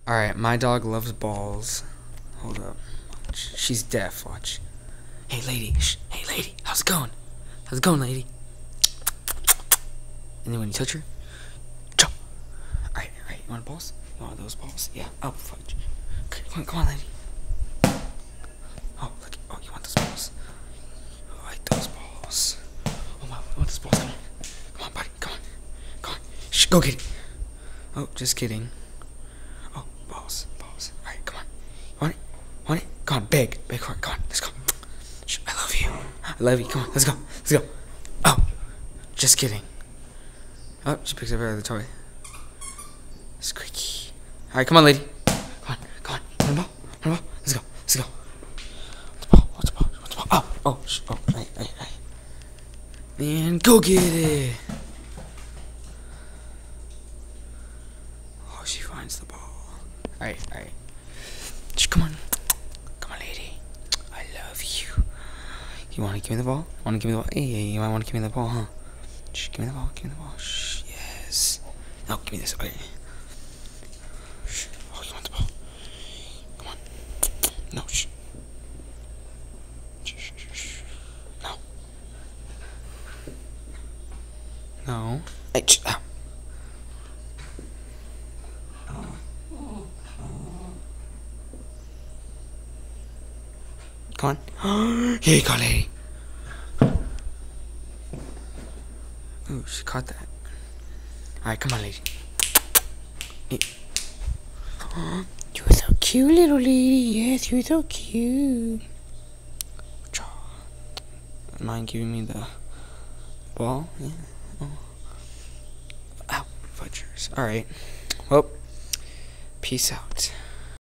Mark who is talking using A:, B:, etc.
A: Alright, my dog loves balls. Hold up. She's deaf, watch. Hey lady, hey lady, how's it going? How's it going, lady? And then when you touch her, jump. Alright, you want balls? You want those balls? Yeah. Oh, fudge. Okay, come on, lady. Oh, look. Oh, you want those balls? Oh, I like those balls. Oh, my, I want those balls. Come on, buddy. Come on. Shh, go get it. Oh, just kidding. Oh, balls. Alright, come on. Want it? Come on, beg for it. Come on, let's go. Shh, I love you. Come on, let's go. Oh, just kidding. Oh, she picks up her other toy. Squeaky. Alright, come on, lady. Come on. Run the ball. Let's go. What's the ball? Oh, right. And go get it. Oh, she finds the ball. Alright. Come on, lady. I love you. You want to give me the ball? Hey, you might want to give me the ball, huh? Shh, give me the ball. Shh, yes. No, give me this. Okay. Shh. Oh, you want the ball? Come on. No, shh. Shh. No. Hey, shh. Ow. Come on. Here you go, lady. Ooh, she caught that. Alright, come on, lady. Hey. You're so cute, little lady. Yes, you're so cute. Mind giving me the ball? Yeah. Oh. Ow, fudgers. Alright. Well, peace out.